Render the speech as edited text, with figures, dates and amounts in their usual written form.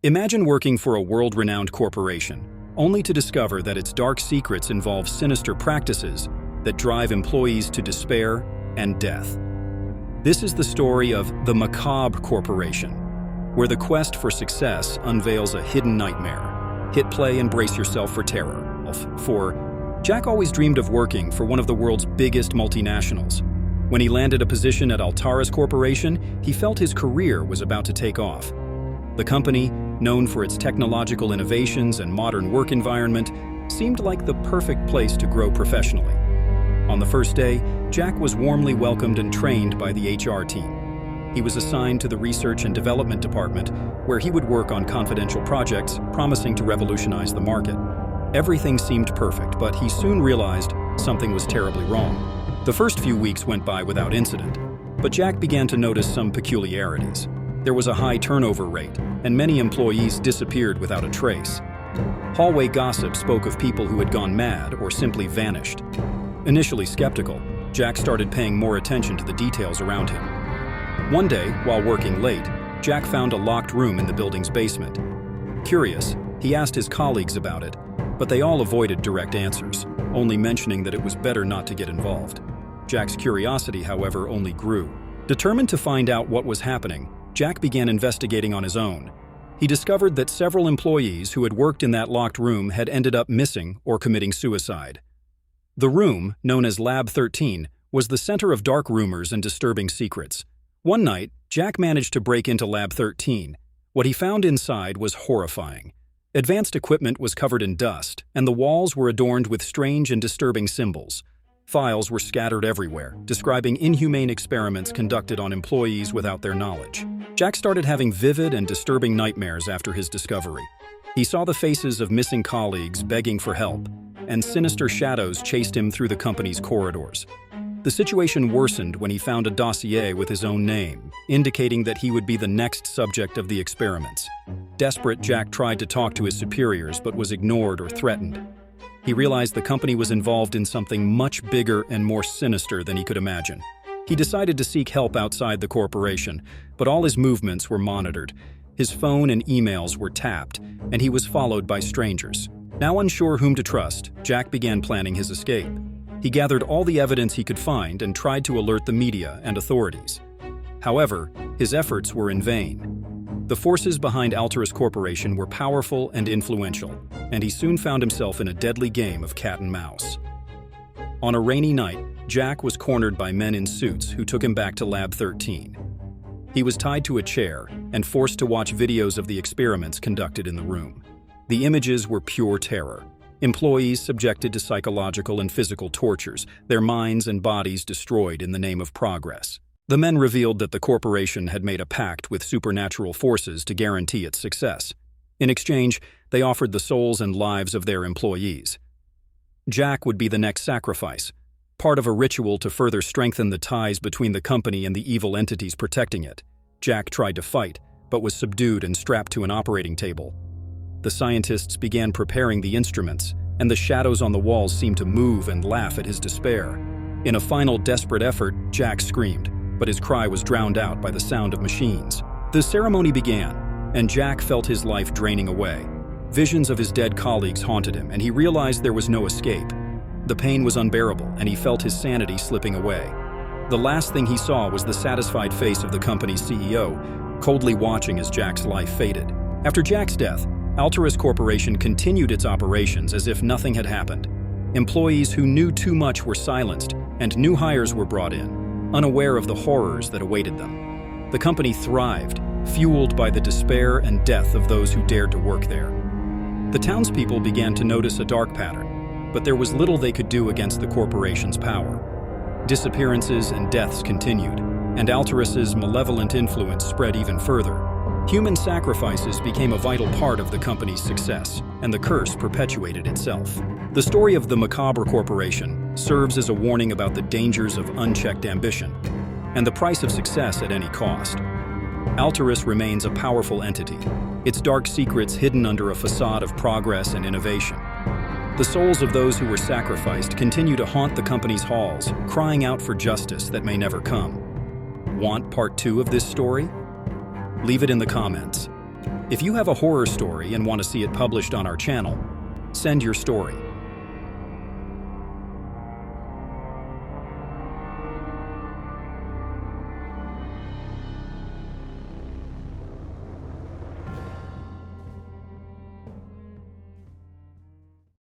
Imagine working for a world-renowned corporation, only to discover that its dark secrets involve sinister practices that drive employees to despair and death. This is the story of the Macabre Corporation, where the quest for success unveils a hidden nightmare. Hit play and brace yourself for terror. For Jack always dreamed of working for one of the world's biggest multinationals. When he landed a position at Macabre Corporation, he felt his career was about to take off. The company, known for its technological innovations and modern work environment, seemed like the perfect place to grow professionally. On the first day, Jack was warmly welcomed and trained by the HR team. He was assigned to the Research and Development Department, where he would work on confidential projects promising to revolutionize the market. Everything seemed perfect, but he soon realized something was terribly wrong. The first few weeks went by without incident, but Jack began to notice some peculiarities. There was a high turnover rate, and many employees disappeared without a trace. Hallway gossip spoke of people who had gone mad or simply vanished. Initially skeptical, Jack started paying more attention to the details around him. One day, while working late, Jack found a locked room in the building's basement. Curious, he asked his colleagues about it, but they all avoided direct answers, only mentioning that it was better not to get involved. Jack's curiosity, however, only grew. Determined to find out what was happening, Jack began investigating on his own. He discovered that several employees who had worked in that locked room had ended up missing or committing suicide. The room, known as Lab 13, was the center of dark rumors and disturbing secrets. One night, Jack managed to break into Lab 13. What he found inside was horrifying. Advanced equipment was covered in dust, and the walls were adorned with strange and disturbing symbols. Files were scattered everywhere, describing inhumane experiments conducted on employees without their knowledge. Jack started having vivid and disturbing nightmares after his discovery. He saw the faces of missing colleagues begging for help, and sinister shadows chased him through the company's corridors. The situation worsened when he found a dossier with his own name, indicating that he would be the next subject of the experiments. Desperate, Jack tried to talk to his superiors but was ignored or threatened. He realized the company was involved in something much bigger and more sinister than he could imagine. He decided to seek help outside the corporation, but all his movements were monitored. His phone and emails were tapped, and he was followed by strangers. Now unsure whom to trust, Jack began planning his escape. He gathered all the evidence he could find and tried to alert the media and authorities. However, his efforts were in vain. The forces behind Macabre Corporation were powerful and influential, and he soon found himself in a deadly game of cat and mouse. On a rainy night, Jack was cornered by men in suits who took him back to Lab 13. He was tied to a chair and forced to watch videos of the experiments conducted in the room. The images were pure terror. Employees subjected to psychological and physical tortures, their minds and bodies destroyed in the name of progress. The men revealed that the corporation had made a pact with supernatural forces to guarantee its success. In exchange, they offered the souls and lives of their employees. Jack would be the next sacrifice, part of a ritual to further strengthen the ties between the company and the evil entities protecting it. Jack tried to fight, but was subdued and strapped to an operating table. The scientists began preparing the instruments, and the shadows on the walls seemed to move and laugh at his despair. In a final desperate effort, Jack screamed, but his cry was drowned out by the sound of machines. The ceremony began, and Jack felt his life draining away. Visions of his dead colleagues haunted him, and he realized there was no escape. The pain was unbearable, and he felt his sanity slipping away. The last thing he saw was the satisfied face of the company's CEO, coldly watching as Jack's life faded. After Jack's death, Macabre Corporation continued its operations as if nothing had happened. Employees who knew too much were silenced, and new hires were brought in, unaware of the horrors that awaited them. The company thrived, fueled by the despair and death of those who dared to work there. The townspeople began to notice a dark pattern, but there was little they could do against the corporation's power. Disappearances and deaths continued, and Macabe's malevolent influence spread even further. Human sacrifices became a vital part of the company's success, and the curse perpetuated itself. The story of the Macabre Corporation serves as a warning about the dangers of unchecked ambition and the price of success at any cost. Macabre remains a powerful entity, its dark secrets hidden under a facade of progress and innovation. The souls of those who were sacrificed continue to haunt the company's halls, crying out for justice that may never come. Want part 2 of this story? Leave it in the comments. If you have a horror story and want to see it published on our channel, send your story.